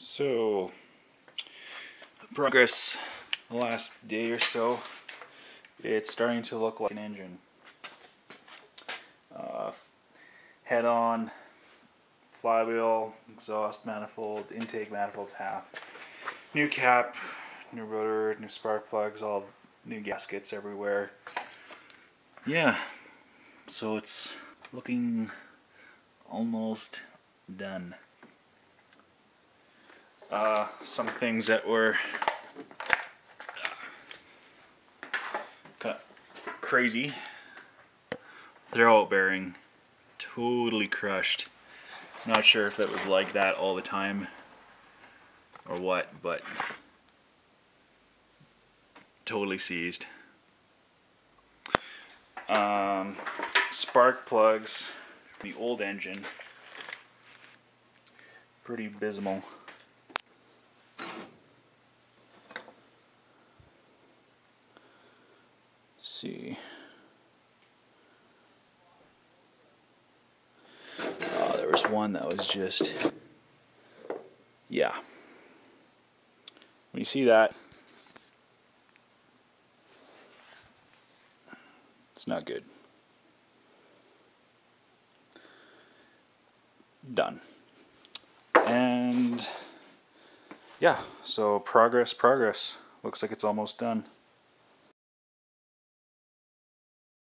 So, progress the last day or so, it's starting to look like an engine. Head-on, flywheel, exhaust manifold, intake manifold's half. New cap, new rotor, new spark plugs, all new gaskets everywhere. Yeah, so it's looking almost done. Some things that were kind of crazy. Throwout bearing, totally crushed. Not sure if it was like that all the time or what, but totally seized. Spark plugs, the old engine, pretty abysmal. See. There was one that was just, yeah. When you see that, it's not good. Done. And yeah, so progress. Looks like it's almost done.